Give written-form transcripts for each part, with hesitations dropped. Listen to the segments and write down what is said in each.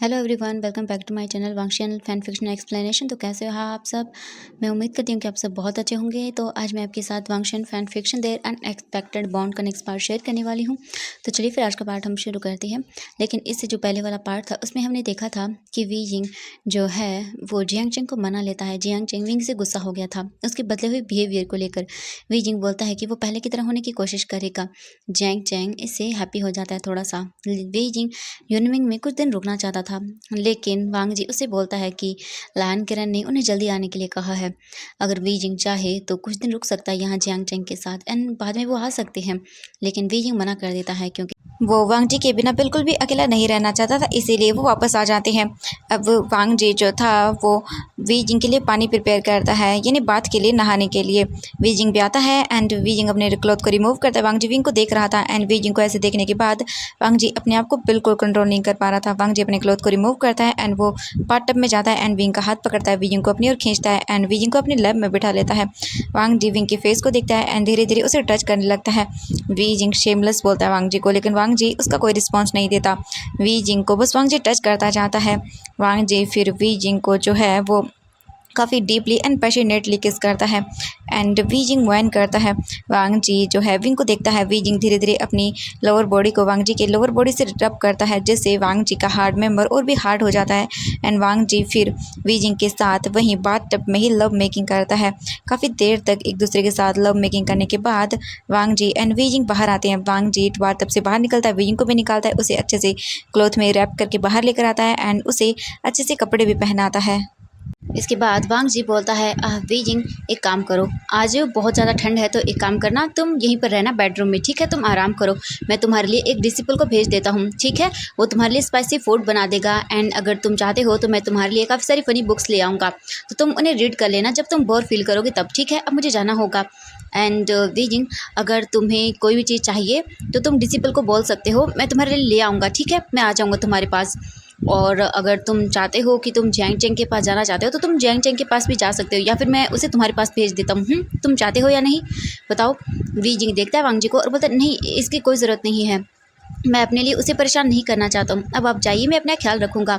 Hello everyone, welcome back to my channel Wangxian fan fiction explanation. तो कैसे हो आप सब। मैं उम्मीद करती हूँ कि आप सब बहुत अच्छे होंगे। तो आज मैं आपके साथ Wangxian fan fiction their unexpected bond का नेक्स्ट पार्ट शेयर करने वाली हूँ। तो चलिए फिर आज का पार्ट हम शुरू करते हैं। लेकिन इससे जो पहले वाला पार्ट था उसमें हमने देखा था कि वी जिंग जो है वो जियांग चेंग को मना लेता है। जियांग चेंग विंग से गुस्सा हो गया था उसके बदले हुए बिहेवियर को लेकर। वी जिंग बोलता है कि वो पहले की तरह होने की कोशिश करेगा। जियांग चेंग इससे हैप्पी हो जाता है थोड़ा सा। वी जिंग यूनमिंग में कुछ दिन रुकना चाहता था, लेकिन वांग जी उसे बोलता है कि लायन किरण ने उन्हें जल्दी आने के लिए कहा है। अगर वी जिंग चाहे तो कुछ दिन रुक सकता है यहाँ जियांग चेंग के साथ एंड बाद में वो आ सकते हैं। लेकिन वी जिंग मना कर देता है क्योंकि वो वांग जी के बिना बिल्कुल भी अकेला नहीं रहना चाहता था, इसीलिए वो वापस आ जाते हैं। अब वांग जी जो था वो वी जिंग के लिए पानी प्रिपेयर करता है, यानी बाथ के लिए, नहाने के लिए। वी जिंग भी आता है एंड वी जिंग अपने क्लॉथ को रिमूव करता है। वांग जी विंग को देख रहा था एंड वी जिंग को ऐसे देखने के बाद वांग जी अपने आप को बिल्कुल कंट्रोल नहीं कर पा रहा था। वांग जी अपने क्लॉथ को रिमूव करता है एंड वो बाथ टब में जाता है एंड विंग का हाथ पकड़ता है, वी जिंग को अपनी ओर खींचता है एंड वी जिंग को अपने लैब में बिठा लेता है। वांग जी विंग के फेस को देखता है एंड धीरे धीरे उसे टच करने लगता है। वी जिंग शेमलेस बोलता है वांग जी को, लेकिन वांग जी उसका कोई रिस्पॉन्स नहीं देता। वी जिंग को बस वांग जी टच करता जाता है। वांग जी फिर वी जिंग को जो है वो काफ़ी डीपली एंड पैशनेटली किस करता है एंड वी जिंग वाइन करता है। वांग जी जो है विंग को देखता है। वी जिंग धीरे धीरे अपनी लोअर बॉडी को वांग जी के लोअर बॉडी से रब करता है, जिससे वांग जी का हार्ड मेंबर और भी हार्ड हो जाता है एंड वांग जी फिर वी जिंग के साथ वहीं बाथ टब में ही लव मेकिंग करता है। काफ़ी देर तक एक दूसरे के साथ लव मेकिंग करने के बाद वांग जी एंड वी जिंग बाहर आते हैं। वांग जी बाथ टब से बाहर निकलता है, वी जिंग को भी निकालता है, उसे अच्छे से क्लॉथ में रैप करके बाहर लेकर आता है एंड उसे अच्छे से कपड़े भी पहनाता है। इसके बाद वांग जी बोलता है वी जिंग, एक काम करो, आज बहुत ज़्यादा ठंड है तो एक काम करना, तुम यहीं पर रहना बेडरूम में, ठीक है? तुम आराम करो, मैं तुम्हारे लिए एक डिसिपल को भेज देता हूँ, ठीक है? वो तुम्हारे लिए स्पाइसी फूड बना देगा एंड अगर तुम चाहते हो तो मैं तुम्हारे लिए काफ़ी सारी फनी बुक्स ले आऊँगा, तो तुम उन्हें रीड कर लेना जब तुम बोर फील करोगे तब, ठीक है? अब मुझे जाना होगा। एंड वी जिंग, अगर तुम्हें कोई भी चीज़ चाहिए तो तुम डिसिपल को बोल सकते हो, मैं तुम्हारे लिए ले आऊँगा, ठीक है? मैं आ जाऊँगा तुम्हारे पास। और अगर तुम चाहते हो कि तुम जियांग चेंग के पास जाना चाहते हो तो तुम जियांग चेंग के पास भी जा सकते हो, या फिर मैं उसे तुम्हारे पास भेज देता हूँ। तुम चाहते हो या नहीं, बताओ? वी जिंग देखता है वांग जी को और बोलता है, नहीं, इसकी कोई ज़रूरत नहीं है, मैं अपने लिए उसे परेशान नहीं करना चाहता हूँ, अब आप जाइए, मैं अपना ख्याल रखूँगा।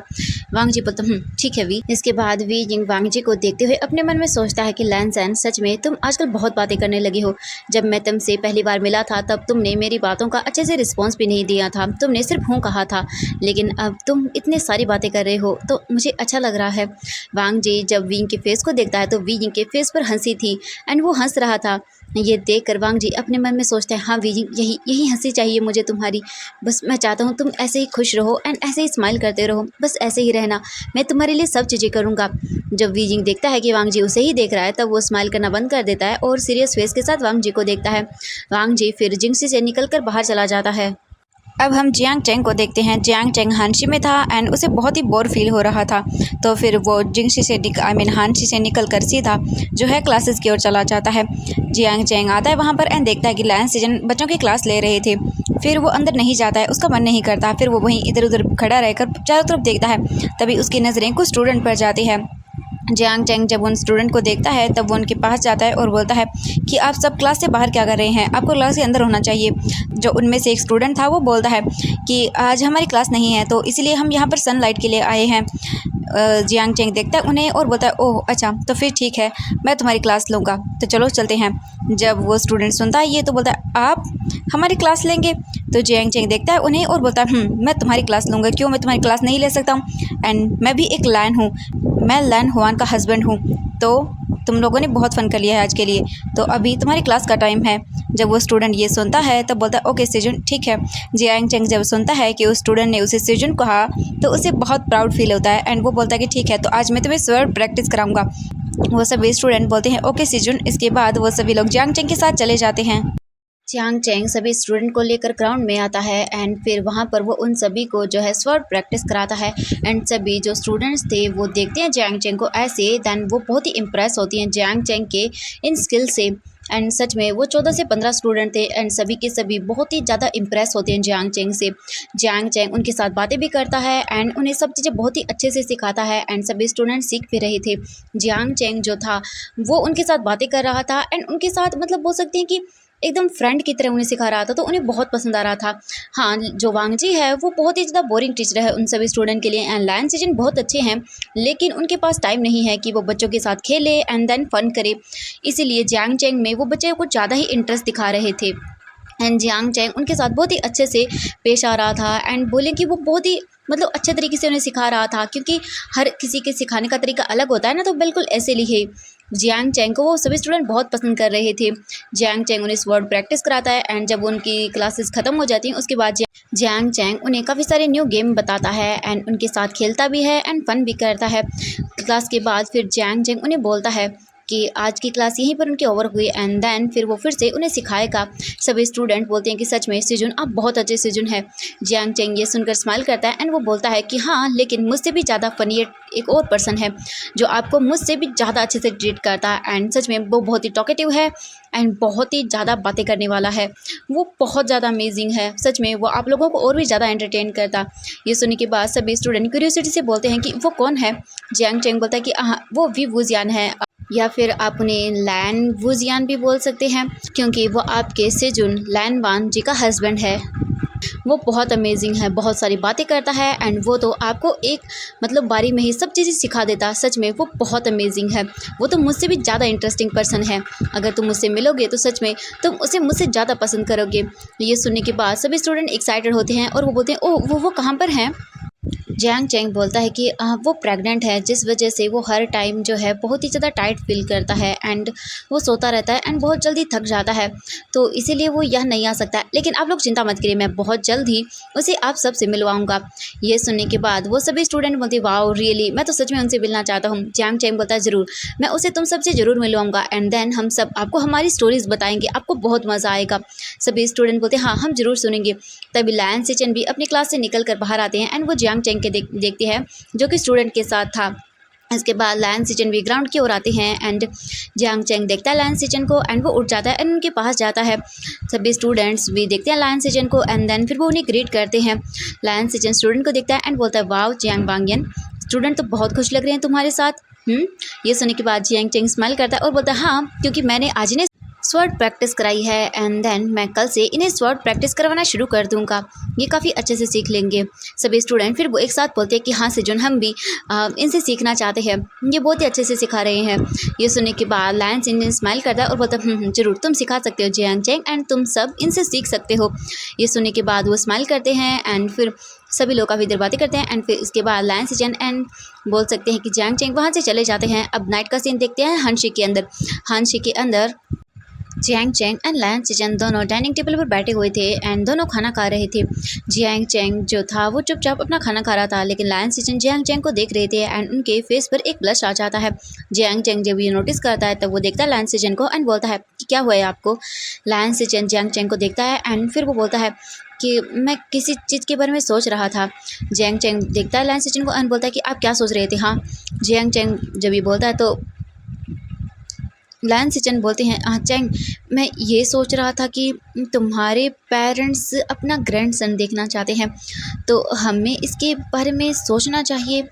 वांग जी बोलता, ठीक है वी। इसके बाद वी जिंग वांग जी को देखते हुए अपने मन में सोचता है कि लैन सैन, सच में तुम आजकल बहुत बातें करने लगे हो। जब मैं तुमसे पहली बार मिला था तब तुमने मेरी बातों का अच्छे से रिस्पॉन्स भी नहीं दिया था, तुमने सिर्फ हूँ कहा था, लेकिन अब तुम इतनी सारी बातें कर रहे हो तो मुझे अच्छा लग रहा है। वांग जी जब विंग के फेस को देखता है तो वी जिंग के फेस पर हंसी थी एंड वो हंस रहा था। ये देख कर वांग जी अपने मन में सोचते हैं, हाँ वी जिंग, यही यही हंसी चाहिए मुझे तुम्हारी, बस मैं चाहता हूँ तुम ऐसे ही खुश रहो एंड ऐसे ही स्माइल करते रहो, बस ऐसे ही रहना, मैं तुम्हारे लिए सब चीज़ें करूँगा। जब वी जिंग देखता है कि वांग जी उसे ही देख रहा है तब वो स्माइल करना बंद कर देता है और सीरियस फेस के साथ वांग जी को देखता है। वांग जी फिर जिंगसी से निकल कर बाहर चला जाता है। अब हम जियांग चेंग को देखते हैं। जियांग चेंग हानशी में था एंड उसे बहुत ही बोर फील हो रहा था, तो फिर वो जिंगशी से हानशी से निकल कर सीधा जो है क्लासेस की ओर चला जाता है। जियांग चेंग आता है वहाँ पर एंड देखता है कि लायन सीजन बच्चों की क्लास ले रहे थे। फिर वो अंदर नहीं जाता है, उसका मन नहीं करता, फिर वो वहीं इधर उधर खड़ा रहकर चारों तरफ देखता है। तभी उसकी नज़रें कुछ स्टूडेंट पर जाती है। जियांग चेंग जब उन स्टूडेंट को देखता है तब वो उनके पास जाता है और बोलता है कि आप सब क्लास से बाहर क्या कर रहे हैं, आपको क्लास के अंदर होना चाहिए। जो उनमें से एक स्टूडेंट था वो बोलता है कि आज हमारी क्लास नहीं है तो इसलिए हम यहाँ पर सनलाइट के लिए आए हैं। जियांग चेंग देखता है उन्हें और बोलता है, ओह अच्छा, तो फिर ठीक है, मैं तुम्हारी क्लास लूँगा, तो चलो चलते हैं। जब वो स्टूडेंट सुनता है ये तो बोलता है, आप हमारी क्लास लेंगे? तो जियांग चेंग देखता है उन्हें और बोलता है, मैं तुम्हारी क्लास लूँगा, क्यों मैं तुम्हारी क्लास नहीं ले सकता हूँ? एंड मैं भी एक लायन हूँ, मैं लैन हुआन का हस्बैंड हूँ, तो तुम लोगों ने बहुत फ़न कर लिया है आज के लिए, तो अभी तुम्हारी क्लास का टाइम है। जब वो स्टूडेंट ये सुनता है तब बोलता है, ओके सेजुन, ठीक है। जियांग चेंग जब सुनता है कि उस स्टूडेंट ने उसे सेजुन कहा तो उसे बहुत प्राउड फील होता है एंड वो बोलता है कि ठीक है, तो आज मैं तुम्हें स्वर प्रैक्टिस कराऊंगा। वो सभी स्टूडेंट बोलते हैं, ओके सेजुन। इसके बाद वो सभी लोग जियांग चेंग के साथ चले जाते हैं। जियांग चेंग सभी स्टूडेंट को लेकर ग्राउंड में आता है एंड फिर वहाँ पर वो उन सभी को जो है स्वर्ड प्रैक्टिस कराता है एंड सभी जो स्टूडेंट्स थे वो देखते हैं जियांग चेंग को ऐसे, देन वो बहुत ही इम्प्रेस होती हैं जियांग चेंग के इन स्किल से। एंड सच में वो 14 से 15 स्टूडेंट थे एंड सभी के सभी बहुत ही ज़्यादा इम्प्रेस होते हैं जियांग चेंग से। जियांग चेंग उनके साथ बातें भी करता है एंड उन्हें सब चीज़ें बहुत ही अच्छे से सिखाता है एंड सभी स्टूडेंट सीख भी रहे थे। जियांग चेंग जो था वो उनके साथ बातें कर रहा था एंड उनके साथ मतलब बोल सकते हैं कि एकदम फ्रेंड की तरह उन्हें सिखा रहा था, तो उन्हें बहुत पसंद आ रहा था। हाँ, जो वांग जी है वो बहुत ही ज़्यादा बोरिंग टीचर है उन सभी स्टूडेंट के लिए। एंड लायन सीजन बहुत अच्छे हैं, लेकिन उनके पास टाइम नहीं है कि वो बच्चों के साथ खेले एंड देन फन करे। इसीलिए जियांग चेंग में वो बच्चे कुछ ज़्यादा ही इंटरेस्ट दिखा रहे थे। एंड जियांग चैंग उनके साथ बहुत ही अच्छे से पेश आ रहा था एंड बोले कि वो बहुत ही मतलब अच्छे तरीके से उन्हें सिखा रहा था, क्योंकि हर किसी के सिखाने का तरीका अलग होता है ना, तो बिल्कुल ऐसे लिए जियांग चैंग को वो सभी स्टूडेंट बहुत पसंद कर रहे थे। जियांग चैंग उन्हें वर्ड प्रैक्टिस कराता है एंड जब उनकी क्लासेस खत्म हो जाती हैं उसके बाद जियांग चैंग उन्हें काफ़ी सारे न्यू गेम बताता है एंड उनके साथ खेलता भी है एंड फन भी करता है। क्लास के बाद फिर जियांग चैंग उन्हें बोलता है कि आज की क्लास यहीं पर उनकी ओवर हुई एंड देन फिर वो फिर से उन्हें सिखाएगा। सभी स्टूडेंट बोलते हैं कि सच में सिजुन आप बहुत अच्छे सिजुन है। जियांग चेंग ये सुनकर स्माइल करता है एंड वो बोलता है कि हाँ, लेकिन मुझसे भी ज़्यादा फनी एक और पर्सन है जो आपको मुझसे भी ज़्यादा अच्छे से ट्रीट करता है। एंड सच में वो बहुत ही टॉकेटिव है एंड बहुत ही ज़्यादा बातें करने वाला है। वो बहुत ज़्यादा अमेजिंग है, सच में वो आप लोगों को और भी ज़्यादा एंटरटेन करता। ये सुनने के बाद सभी स्टूडेंट क्यूरियोसिटी से बोलते हैं कि वो कौन है। जियांग चेंग बोलता है कि हाँ, वो वी वूजियान है, या फिर आप उन्हें लैन वूजियान भी बोल सकते हैं, क्योंकि वो आपके सेजुन लैन वान जी का हस्बैंड है। वो बहुत अमेजिंग है, बहुत सारी बातें करता है एंड वो तो आपको एक मतलब बारी में ही सब चीज़ें सिखा देता। सच में वो बहुत अमेजिंग है, वो तो मुझसे भी ज़्यादा इंटरेस्टिंग पर्सन है। अगर तुम मुझसे मिलोगे तो सच में तुम उसे मुझसे ज़्यादा पसंद करोगे। ये सुनने के बाद सभी स्टूडेंट एक्साइटेड होते हैं और वो बोलते हैं ओह वो कहाँ पर हैं। जियांग चेंग बोलता है कि वो प्रेग्नेंट है, जिस वजह से वो हर टाइम जो है बहुत ही ज़्यादा टाइट फील करता है एंड वो सोता रहता है एंड बहुत जल्दी थक जाता है, तो इसीलिए वो यह नहीं आ सकता। लेकिन आप लोग चिंता मत करिए, मैं बहुत जल्द ही उसे आप सबसे मिलवाऊंगा। ये सुनने के बाद वो सभी स्टूडेंट बोलते वाओ रियली, मैं तो सच में उनसे मिलना चाहता हूँ। जियांग चेंग बोलता है ज़रूर, मैं उसे तुम सबसे ज़रूर मिलवाऊंगा एंड देन हम सब आपको हमारी स्टोरीज़ बताएंगे, आपको बहुत मज़ा आएगा। सभी स्टूडेंट बोलते हाँ हम ज़रूर सुनेंगे। तभी लायन सिचन भी अपनी क्लास से निकल कर बाहर आते हैं एंड वो जियांग चेंग के देखते हैं जो कि स्टूडेंट के साथ था। इसके बाद लायन सिचन भी ग्राउंड की ओर आते हैं एंड जियांग चेंग देखता है लायन सिचन को एंड वो उठ जाता है एंड उनके पास जाता है। सभी स्टूडेंट्स भी देखते हैं लायन सिचन को एंड देन फिर वो उन्हें ग्रीट करते हैं। लायन सिचन स्टूडेंट को देखता है एंड बोलता है वाओ जियांग वांगियन, स्टूडेंट तो बहुत खुश लग रहे हैं तुम्हारे साथ। ये सुनने के बाद जियांग चेंग स्माइल करता है और बोलता है हाँ, क्योंकि मैंने आज इन्हें स्वर्ड प्रैक्टिस कराई है एंड देन मैं कल से इन्हें स्वर्ड प्रैक्टिस करवाना शुरू कर दूंगा, ये काफ़ी अच्छे से सीख लेंगे। सभी स्टूडेंट फिर वो एक साथ बोलते हैं कि हाँ सिजुन, हम भी इनसे सीखना चाहते हैं, ये बहुत ही अच्छे से सिखा रहे हैं। ये सुनने के बाद लायन सिंजन स्माइल करता है और बोलता है जरूर, तुम सिखा सकते हो जियांग चेंग एंड तुम सब इनसे सीख सकते हो। ये सुनने के बाद वो स्माइल करते हैं एंड फिर सभी लोग काफ़ी देर बातें करते हैं एंड फिर इसके बाद लायन सिचन एंड बोल सकते हैं कि जियांग चेंग वहाँ से चले जाते हैं। अब नाइट का सीन देखते हैं हंशी के अंदर। हंशी के अंदर जियांग चेंग एंड लायन सिचन दोनों डाइनिंग टेबल पर बैठे हुए थे एंड दोनों खाना खा रहे थे। जियांग चेंग जो था वो चुपचाप अपना खाना खा रहा था, लेकिन लायन सिचन जियांग चेंग को देख रहे थे एंड उनके फेस पर एक ब्लश आ जाता है। जियांग चेंग जब ये नोटिस करता है तब वो देखता है लायन सिचन को एंड बोलता है कि क्या हुआ है आपको। लायन सिचन जियांग चेंग को देखता है एंड फिर वो बोलता है कि मैं किसी चीज़ के बारे में सोच रहा था। जियांग चेंग देखता है लायन सिचन को एंड बोलता है कि आप क्या सोच रहे थे। हाँ, जियांग चेंग जब ये बोलता है तो लायन सिचन बोलते हैं हाँ चेंग, मैं ये सोच रहा था कि तुम्हारे पेरेंट्स अपना ग्रैंडसन देखना चाहते हैं, तो हमें इसके बारे में सोचना चाहिए।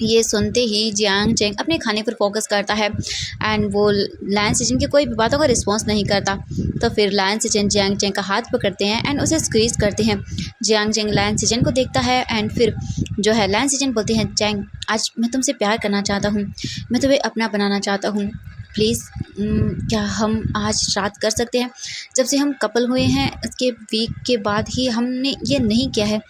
ये सुनते ही जियांग चेंग अपने खाने पर फोकस करता है एंड वो लायन सिचन की कोई भी बातों का रिस्पॉन्स नहीं करता। तो फिर लायन सिचन जियांग चेंग का हाथ पकड़ते हैं एंड उसे स्क्वीज करते हैं। जियांग चेंग लायन सिचन को देखता है एंड फिर जो है लायन सिचन बोलते हैं चेंग, आज मैं तुमसे प्यार करना चाहता हूँ, मैं तुम्हें अपना बनाना चाहता हूँ, प्लीज़ क्या हम आज रात कर सकते हैं। जब से हम कपल हुए हैं उसके वीक के बाद ही हमने ये नहीं किया है,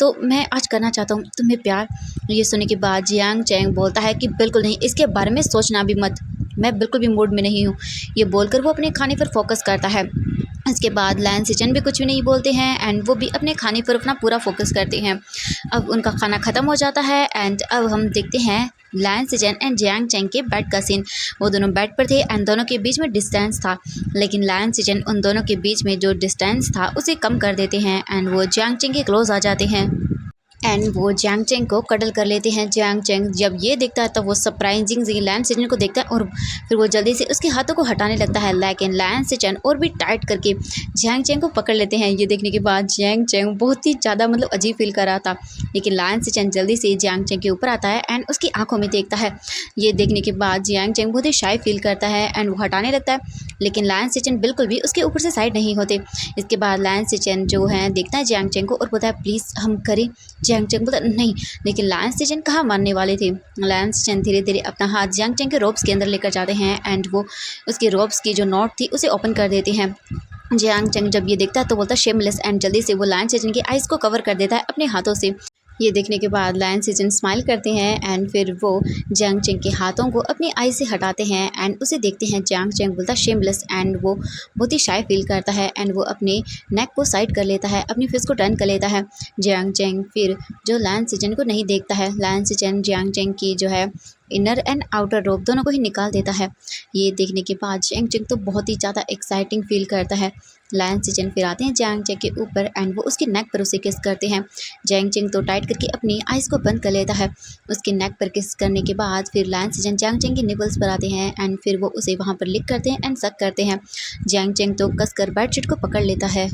तो मैं आज करना चाहता हूँ तुम्हें प्यार। ये सुनने के बाद जियांग चेंग बोलता है कि बिल्कुल नहीं, इसके बारे में सोचना भी मत, मैं बिल्कुल भी मूड में नहीं हूँ। ये बोलकर वो अपने खाने पर फोकस करता है। इसके बाद लायन सिचन भी कुछ भी नहीं बोलते हैं एंड वो भी अपने खाने पर अपना पूरा फोकस करते हैं। अब उनका खाना ख़त्म हो जाता है एंड अब हम देखते हैं लायन सिचन एंड जियांग चेंग के बेड का सीन। वो दोनों बेड पर थे एंड दोनों के बीच में डिस्टेंस था, लेकिन लायन सिचन उन दोनों के बीच में जो डिस्टेंस था उसे कम कर देते हैं एंड वो जियांग चेंग के क्लोज आ जाते हैं एंड वो जियांग चेंग को कटल कर लेते हैं। जियांग चेंग जब ये देखता है तो वो सरप्राइजिंग लायन सिचन को देखता है और फिर वो जल्दी से उसके हाथों को हटाने लगता है, लेकिन लायन सिचन और भी टाइट करके जियांग चेंग को पकड़ लेते हैं। ये देखने के बाद जियांग चेंग बहुत ही ज़्यादा मतलब अजीब फील कर रहा था, लेकिन लायन सिचन जल्दी से जियांग चेंग के ऊपर आता है एंड उसकी आंखों में देखता है। ये देखने के बाद जियांग चेंग बहुत ही शाय फील करता है एंड वो हटाने लगता है। लेकिन लायन सिचन बिल्कुल भी उसके ऊपर से साइड नहीं होते। इसके बाद लायन सिचन जो है देखता है जियांग चेंग को और बोलता है प्लीज़ हम करें। जियांग चेंग बोलता नहीं, लेकिन लायन सिचन कहाँ मानने वाले थे। लायन सिचन धीरे धीरे अपना हाथ जियांग चेंग के रोब्स के अंदर लेकर जाते हैं एंड वो उसके रोब्स की जो नॉट थी उसे ओपन कर देते हैं। जियांग चेंग जब ये देखता है तो बोलता है शेमलेस एंड जल्दी से वो लायन सिचन की आइज़ को कवर कर देता है अपने हाथों से। ये देखने के बाद लायन सिचन स्माइल करते हैं एंड फिर वो जियांग चेंग के हाथों को अपनी आई से हटाते हैं एंड उसे देखते हैं। जियांग चेंग बोलता है शेमलेस एंड वो बहुत ही शाय फील करता है एंड वो अपने नेक को साइड कर लेता है, अपनी फेस को टर्न कर लेता है। जियांग चेंग फिर जो लायन सिचन को नहीं देखता है, लायन सिचन जियांग चेंग की जो है इनर एंड आउटर रोब दोनों को ही निकाल देता है। ये देखने के बाद जियांग चेंग तो बहुत ही ज़्यादा एक्साइटिंग फील करता है। लायन सिचन फिर आते हैं जियांग चेंग के ऊपर एंड वो उसकी नेक पर उसे किस करते हैं। जियांग चेंग तो टाइट करके अपनी आइज़ को बंद कर लेता है। उसके नेक पर किस करने के बाद फिर लायन सिचन जियांग चेंग के निपल्स पर आते हैं एंड फिर वो उसे वहाँ पर लिक करते हैं एंड सक करते हैं। जियांग चेंग तो कसकर बेडशीट को पकड़ लेता है।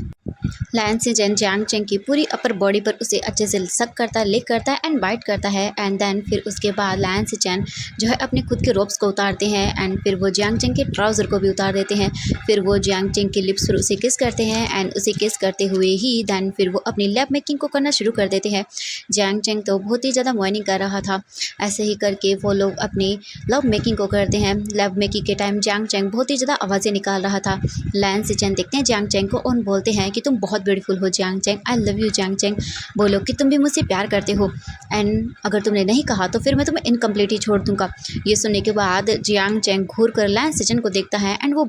लायन सिचन जियांग चेंग की पूरी अपर बॉडी पर उसे अच्छे से सक करता है, लिक करता है एंड बाइट करता है एंड देन फिर उसके बाद लायन सिचन जो है अपने खुद के रोब्स को उतारते हैं एंड फिर वो जियांग चेंग के ट्राउज़र को भी उतार देते हैं। फिर वो जियांग चेंग के लिप्स पर उसे किस करते हैं एंड उसे किस करते हुए ही देन फिर वो अपनी लव मेकिंग को करना शुरू कर देते हैं। जियांग चेंग तो बहुत ही ज़्यादा मॉर्निंग कर रहा था। ऐसे ही करके वो लोग अपनी लव मेकिंग को करते हैं। लव मेकिंग के टाइम जियांग चेंग बहुत ही ज़्यादा आवाज़ें निकाल रहा था। लायन सिचन देखते हैं जियांग चेंग को और बोलते हैं कि तुम बहुत ब्यूटीफुल हो Jiang Cheng, I love you Jiang Cheng, बोलो कि तुम भी मुझसे प्यार करते हो एंड अगर तुमने नहीं कहा तो फिर मैं तुम्हें इनकम्प्लीट ही छोड़ दूंगा। ये सुनने के बाद जियांग चेंग घूर कर लायन सिचन को देखता है एंड वो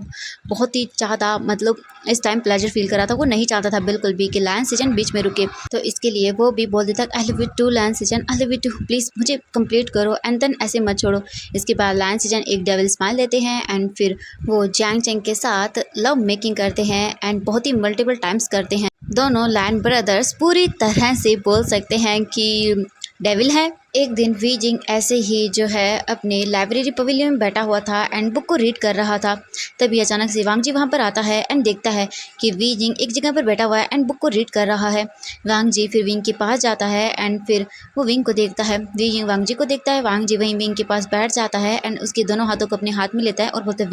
बहुत ही ज़्यादा मतलब इस टाइम प्लेजर फील कर रहा था। वो नहीं चाहता था बिल्कुल भी कि लायन सिचन बीच में रुके, तो इसके लिए वो भी बोल देता I love you too Lan Xichen, I love you too, please मुझे कंप्लीट करो एंड देन ऐसे मत छोड़ो। इसके बाद लायन सिचन एक डेविल स्माइल देते हैं एंड फिर वो जियांग चेंग के साथ लव मेकिंग करते हैं एंड बहुत ही मल्टीपल टाइम्स करते हैं। दोनों लायन ब्रदर्स पूरी तरह से बोल सकते हैं कि डेविल है। एक दिन वी जिंग ऐसे ही जो है अपने लाइब्रेरी पवेलियन में बैठा हुआ था एंड बुक को रीड कर रहा था। तभी अचानक से वांग जी वहाँ पर आता है एंड देखता है कि वी जिंग एक जगह पर बैठा हुआ है एंड बुक को रीड कर रहा है। वांग जी फिर विंग के पास जाता है एंड फिर वो विंग को देखता है। वी जिंग वांग जी को देखता है, वांग जी वहीं विंग के पास बैठ जाता है एंड उसके दोनों हाथों को अपने हाथ में लेता है और बोलता है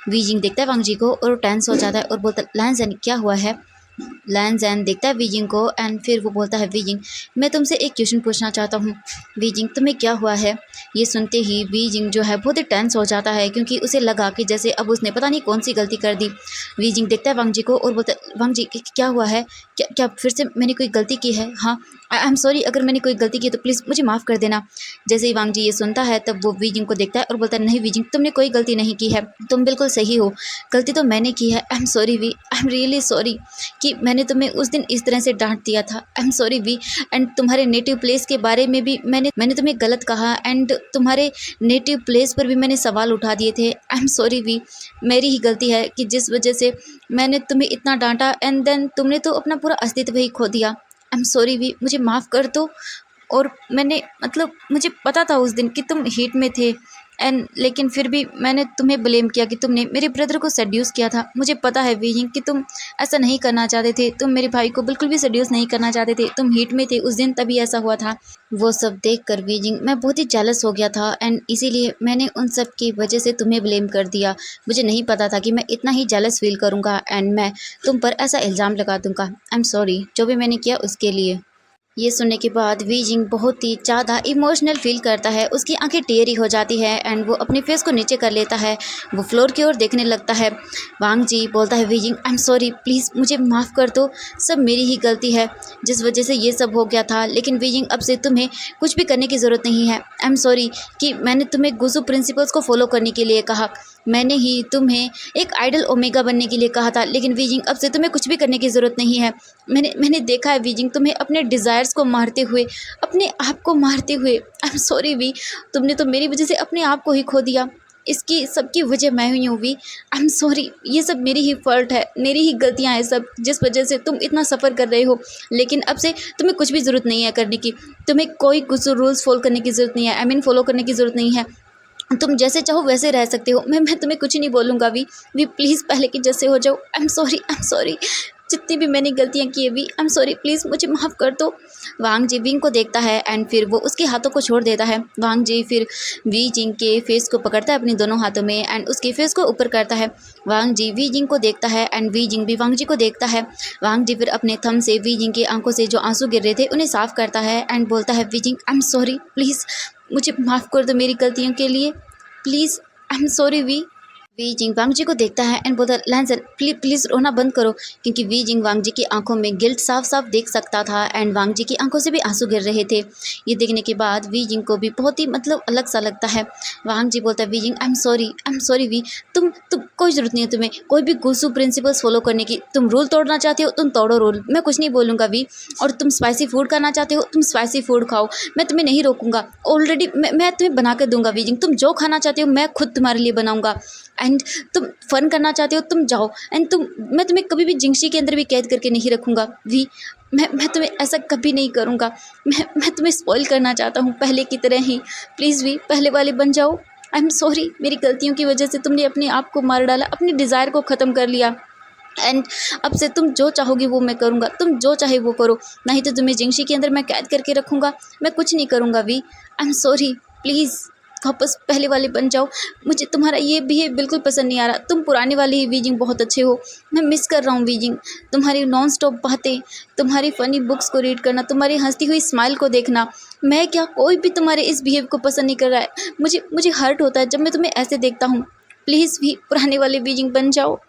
वी जिंग देखता है वांग जी को और टेंस हो जाता है और बोलता है लायन ज़ेन क्या हुआ है। लायन ज़ेन देखता है वी जिंग को एंड फिर वो बोलता है वी जिंग मैं तुमसे एक क्वेश्चन पूछना चाहता हूँ। वी जिंग तुम्हें क्या हुआ है। ये सुनते ही वी जिंग जो है बहुत ही टेंस हो जाता है क्योंकि उसे लगा कि जैसे अब उसने पता नहीं कौन सी गलती कर दी। वी जिंग देखता है वांग जी को और बोलता है वांग जी क्या हुआ है, क्या फिर से मैंने कोई गलती की है। हाँ आई एम सॉरी, अगर मैंने कोई गलती की तो प्लीज़ मुझे माफ़ कर देना। जैसे ही वांग जी ये सुनता है तब वो वी जिंग को देखता है और बोलता है नहीं वी जिंग तुमने कोई गलती नहीं की है, तुम बिल्कुल सही हो, गलती तो मैंने की है। I am sorry Wei, I am really sorry कि मैंने तुम्हें उस दिन इस तरह से डांट दिया था। I am sorry Wei and तुम्हारे नेटिव प्लेस के बारे में भी मैंने तुम्हें गलत कहा एंड तुम्हारे नेटिव प्लेस पर भी मैंने सवाल उठा दिए थे। आई एम सॉरी वी, मेरी ही गलती है कि जिस वजह से मैंने तुम्हें इतना डांटा एंड देन तुमने तो अपना पूरा अस्तित्व ही खो दिया। आई एम सॉरी वी, मुझे माफ़ कर दो। और मैंने मतलब मुझे पता था उस दिन कि तुम हीट में थे एंड लेकिन फिर भी मैंने तुम्हें ब्लेम किया कि तुमने मेरे ब्रदर को सेड्यूस किया था। मुझे पता है वीजिंग कि तुम ऐसा नहीं करना चाहते थे, तुम मेरे भाई को बिल्कुल भी सेड्यूस नहीं करना चाहते थे, तुम हीट में थे उस दिन तभी ऐसा हुआ था। वो सब देखकर वीजिंग मैं बहुत ही जेलस हो गया था एंड इसीलिए मैंने उन सब की वजह से तुम्हें ब्लेम कर दिया। मुझे नहीं पता था कि मैं इतना ही जेलस फील करूँगा एंड मैं तुम पर ऐसा इल्ज़ाम लगा दूँगा। आई एम सॉरी जो भी मैंने किया उसके लिए। ये सुनने के बाद वी जिंग बहुत ही ज़्यादा इमोशनल फील करता है, उसकी आंखें टेरी हो जाती है एंड वो अपने फेस को नीचे कर लेता है, वो फ्लोर की ओर देखने लगता है। वांग जी बोलता है Wei Jing I am sorry, please मुझे माफ़ कर दो, सब मेरी ही गलती है जिस वजह से ये सब हो गया था। लेकिन वी जिंग अब से तुम्हें कुछ भी करने की ज़रूरत नहीं है। आई एम सॉरी कि मैंने तुम्हें गुजू प्रिंसिपल्स को फॉलो करने के लिए कहा, मैंने ही तुम्हें एक आइडल ओमेगा बनने के लिए कहा था। लेकिन वी जिंग अब से तुम्हें कुछ भी करने की ज़रूरत नहीं है। मैंने देखा है वी जिंग तुम्हें अपने डिज़ायर्स को मारते हुए, अपने आप को मारते हुए। आई एम सॉरी वी, तुमने तो मेरी वजह से अपने आप को ही खो दिया, इसकी सबकी वजह मैं हुई हूँ वी। आई एम सॉरी, ये सब मेरी ही फॉल्ट है, मेरी ही गलतियाँ हैं सब, जिस वजह से तुम इतना सफ़र कर रहे हो। लेकिन अब से तुम्हें कुछ भी ज़रूरत नहीं है करने की, तुम्हें कोई कुछ रूल्स फॉलो करने की ज़रूरत नहीं है, आई मीन फॉलो करने की ज़रूरत नहीं है। तुम जैसे चाहो वैसे रह सकते हो। मैं तुम्हें कुछ नहीं बोलूँगा वी प्लीज़ पहले की जैसे हो जाओ। आई एम सॉरी जितनी भी मैंने गलतियाँ की है Wei, I am sorry, please मुझे माफ़ कर दो। वांग जी विंग को देखता है एंड फिर वो उसके हाथों को छोड़ देता है। वांग जी फिर वी जिंग के फेस को पकड़ता है अपने दोनों हाथों में एंड उसके फेस को ऊपर करता है। वांग जी वी जिंग को देखता है एंड वी जिंग भी वांग जी को देखता है। वांग जी फिर अपने थंब से वी जिंग की आंखों से जो आंसू गिर रहे थे उन्हें साफ करता है एंड बोलता है, Wei Jing I am sorry, please मुझे माफ़ कर दो मेरी गलतियों के लिए, please I am sorry Wei Ying Wangji को देखता है एंड बोलता है, लैंसन प्लीज प्लीज़ रोना बंद करो, क्योंकि वी जिंग वांग जी की आंखों में गिल्ट साफ साफ देख सकता था एंड वांग जी की आंखों से भी आंसू गिर रहे थे। ये देखने के बाद वी जिंग को भी बहुत ही अलग सा लगता है। वांग जी बोलता है, Wei Jing I am sorry Wei, तुम कोई ज़रूरत नहीं है तुम्हें कोई भी गुस्सू प्रिंसिपल्स फॉलो करने की। तुम रूल तोड़ना चाहते हो तुम तोड़ो रूल, मैं कुछ नहीं बोलूँगा वी। और तुम स्पाइसी फूड खाना चाहते हो तुम स्पाइसी फूड खाओ, मैं तुम्हें नहीं रोकूंगा। ऑलरेडी मैं तुम्हें बना कर दूंगा वी जिंग, तुम जो खाना चाहते हो मैं खुद तुम्हारे लिए बनाऊंगा। एंड तुम फन करना चाहते हो तुम जाओ एंड मैं तुम्हें कभी भी जिंगशी के अंदर भी कैद करके नहीं रखूँगा वी। मैं तुम्हें ऐसा कभी नहीं करूँगा। मैं तुम्हें स्पॉइल करना चाहता हूँ पहले की तरह ही, प्लीज़ वी पहले वाले बन जाओ। आई एम सॉरी, मेरी गलतियों की वजह से तुमने अपने आप को मार डाला, अपनी डिज़ायर को ख़त्म कर लिया एंड अब से तुम जो चाहोगी वो मैं करूँगा, तुम जो चाहे वो करो, नहीं तो तुम्हें जिंगशी के अंदर मैं कैद करके रखूँगा। मैं कुछ नहीं करूँगा Wei, I am sorry, please वापस पहले वाले बन जाओ। मुझे तुम्हारा ये बिहेव बिल्कुल पसंद नहीं आ रहा, तुम पुराने वाले ही वीजिंग बहुत अच्छे हो, मैं मिस कर रहा हूँ वीजिंग। तुम्हारी नॉन स्टॉप बातें, तुम्हारी फ़नी बुक्स को रीड करना, तुम्हारी हंसती हुई स्माइल को देखना, मैं क्या कोई भी तुम्हारे इस बिहेव को पसंद नहीं कर रहा है। मुझे हर्ट होता है जब मैं तुम्हें ऐसे देखता हूँ, प्लीज़ भी पुराने वाले वीजिंग बन जाओ।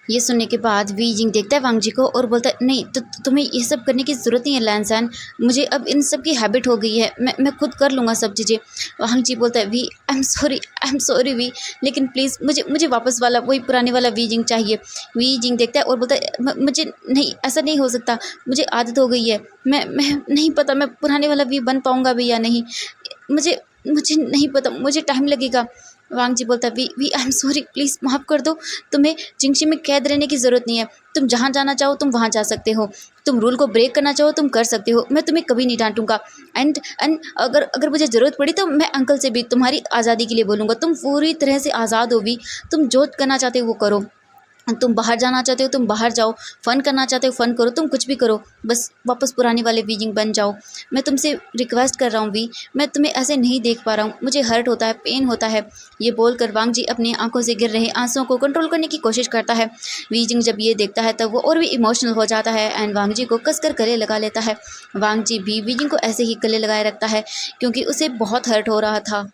ये सुनने के बाद वी जिंग देखता है वांग जी को और बोलता है, नहीं तो तुम्हें ये सब करने की ज़रूरत नहीं है लैंसन, मुझे अब इन सब की हैबिट हो गई है, मैं खुद कर लूँगा सब चीज़ें। वांग जी बोलता है, Wei I am sorry Wei, लेकिन प्लीज़ मुझे वापस वाला वही पुराने वाला वी जिंग चाहिए। वी जिंग देखता है और बोलता है, मुझे नहीं, ऐसा नहीं हो सकता, मुझे आदत हो गई है, मैं नहीं पता मैं पुराने वाला वी बन पाऊँगा भी या नहीं, मुझे मुझे नहीं पता, मुझे टाइम लगेगा। वांग जी बोलता है, Wei I am sorry, please माफ़ कर दो, तुम्हें जिंगशी में कैद रहने की ज़रूरत नहीं है, तुम जहाँ जाना चाहो तुम वहाँ जा सकते हो, तुम रूल को ब्रेक करना चाहो तुम कर सकते हो, मैं तुम्हें कभी नहीं डांटूंगा। एंड अगर मुझे ज़रूरत पड़ी तो मैं अंकल से भी तुम्हारी आज़ादी के लिए बोलूँगा, तुम पूरी तरह से आज़ाद हो भी, तुम जो करना चाहते हो वो करो, तुम बाहर जाना चाहते हो तुम बाहर जाओ, फ़न करना चाहते हो फ़न करो, तुम कुछ भी करो, बस वापस पुराने वाले वीजिंग बन जाओ। मैं तुमसे रिक्वेस्ट कर रहा हूँ वी, मैं तुम्हें ऐसे नहीं देख पा रहा हूँ, मुझे हर्ट होता है, पेन होता है। ये बोलकर वांग जी अपनी आंखों से गिर रहे आंसुओं को कंट्रोल करने की कोशिश करता है। वीजिंग जब ये देखता है तब वो और भी इमोशनल हो जाता है एंड वांग जी को कसकर गले लगा लेता है। वांग जी भी वीजिंग को ऐसे ही गले लगाए रखता है क्योंकि उसे बहुत हर्ट हो रहा था।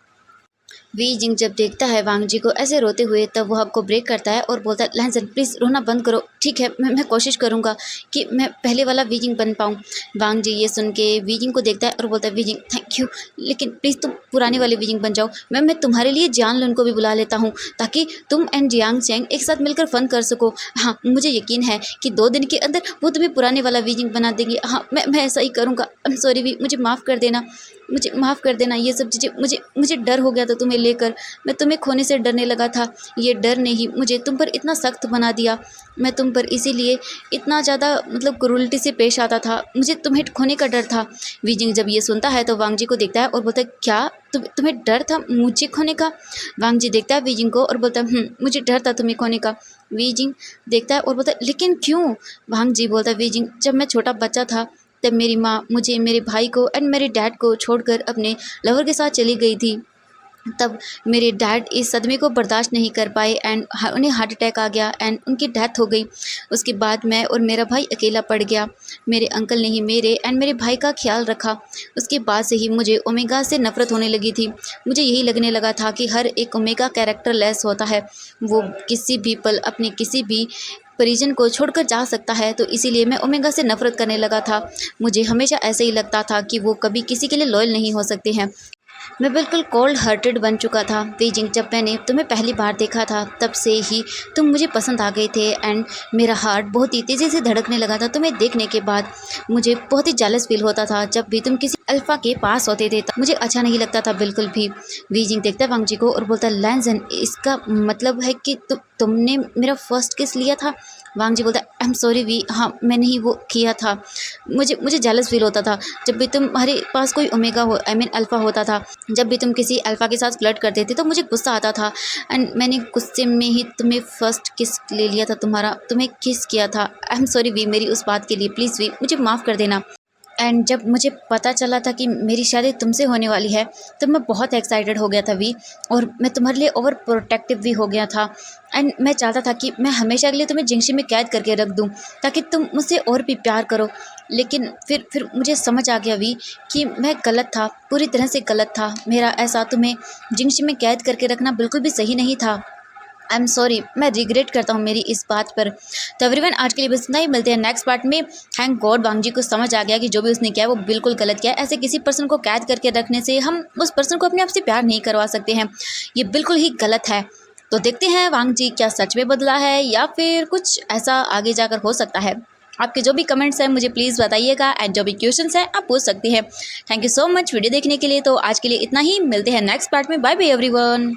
वी जिंग जब देखता है वांग जी को ऐसे रोते हुए तब वो हक को ब्रेक करता है और बोलता है, लैंसन प्लीज़ रोना बंद करो, ठीक है मैं कोशिश करूँगा कि मैं पहले वाला वी जिंग बन पाऊँ। वांग जी ये सुन के वी जिंग को देखता है और बोलता है, वी जिंग थैंक यू, लेकिन प्लीज़ तुम पुराने वाले वी जिंग बन जाओ। मैं तुम्हारे लिए जियांग लन को भी बुला लेता हूँ ताकि तुम एंड जियांग चैंग एक साथ मिलकर फ़न कर सको। हाँ मुझे यकीन है कि 2 दिन के अंदर वो तुम्हें पुराने वाला वी जिंग बना देगी। हाँ मैं ऐसा ही करूँगा। आई एम सॉरी वी, मुझे माफ़ कर देना, मुझे माफ़ कर देना। ये सब चीज़ें मुझे डर हो गया था तुम्हें लेकर, मैं तुम्हें खोने से डरने लगा था, ये डर ने ही मुझे तुम पर इतना सख्त बना दिया। मैं तुम पर इसीलिए इतना ज़्यादा क्रूरल्टी से पेश आता था, मुझे तुम्हें खोने का डर था। वीजिंग जब ये सुनता है तो वांग जी को देखता है और बोलता है, क्या तुम्हें डर था मुझे खोने का? वांग जी देखता है वीजिंग को और बोलता है, मुझे डर था तुम्हें खोने का। वीजिंग देखता है और बोलता है, लेकिन क्यों? वांग जी बोलता है, वीजिंग जब मैं छोटा बच्चा था तब मेरी माँ मुझे, मेरे भाई को एंड मेरे डैड को छोड़कर अपने लवर के साथ चली गई थी। तब मेरे डैड इस सदमे को बर्दाश्त नहीं कर पाए एंड उन्हें हार्ट अटैक आ गया एंड उनकी डेथ हो गई। उसके बाद मैं और मेरा भाई अकेला पड़ गया। मेरे अंकल ने ही मेरे एंड मेरे भाई का ख्याल रखा। उसके बाद से ही मुझे ओमेगा से नफ़रत होने लगी थी। मुझे यही लगने लगा था कि हर एक ओमेगा कैरेक्टर लेस होता है, वो किसी भी पल अपने किसी भी परिजन को छोड़कर जा सकता है, तो इसीलिए मैं ओमेगा से नफ़रत करने लगा था। मुझे हमेशा ऐसे ही लगता था कि वो कभी किसी के लिए लॉयल नहीं हो सकते हैं। मैं बिल्कुल कोल्ड हार्टेड बन चुका था। बीजिंग जब मैंने तुम्हें पहली बार देखा था तब से ही तुम मुझे पसंद आ गए थे एंड मेरा हार्ट बहुत ही तेज़ी से धड़कने लगा था। तुम्हें देखने के बाद मुझे बहुत ही जेलस फील होता था। जब भी तुम किसी अल्फ़ा के पास होते थे तब मुझे अच्छा नहीं लगता था बिल्कुल भी। बीजिंग देखता है वांग जी को और बोलता है, लैंसन इसका मतलब है कि तुमने मेरा फर्स्ट किस लिया था? वांग जी बोलता है आई एम सॉरी वी, हाँ मैंने ही वो किया था, मुझे मुझे जेलस फील होता था जब भी तुम्हारे पास कोई ओमेगा हो, आई मीन अल्फ़ा होता था। जब भी तुम किसी अल्फ़ा के साथ फ्लर्ट करते थे तो मुझे गुस्सा आता था, एंड मैंने गुस्से में ही तुम्हें फर्स्ट किस ले लिया था, तुम्हें किस किया था। आई एम सॉरी वी, मेरी उस बात के लिए प्लीज़ वी, मुझे माफ़ कर देना। एंड जब मुझे पता चला था कि मेरी शादी तुमसे होने वाली है तब मैं बहुत एक्साइटेड हो गया था वी, और मैं तुम्हारे लिए ओवर प्रोटेक्टिव भी हो गया था। एंड मैं चाहता था कि मैं हमेशा के लिए तुम्हें जिंदगी में कैद करके रख दूं ताकि तुम मुझसे और भी प्यार करो। लेकिन फिर मुझे समझ आ गया वी कि मैं गलत था, पूरी तरह से गलत था। मेरा ऐसा तुम्हें जिंदगी में कैद करके रखना बिल्कुल भी सही नहीं था। आई एम सॉरी, मैं रिग्रेट करता हूँ मेरी इस बात पर। तो एवरीवन, आज के लिए बस इतना ही, मिलते हैं नेक्स्ट पार्ट में। थैंक गॉड वांग जी को समझ आ गया कि जो भी उसने किया है वो बिल्कुल गलत किया है। ऐसे किसी पर्सन को कैद करके रखने से हम उस पर्सन को अपने आप से प्यार नहीं करवा सकते हैं, ये बिल्कुल ही गलत है। तो देखते हैं वांग जी क्या सच में बदला है या फिर कुछ ऐसा आगे जाकर हो सकता है। आपके जो भी कमेंट्स हैं मुझे प्लीज़ बताइएगा, एंड जो भी क्वेश्चंस हैं आप पूछ सकते हैं। Thank you so much video देखने के लिए। तो आज के लिए इतना ही, मिलते हैं नेक्स्ट पार्ट में। Bye bye everyone.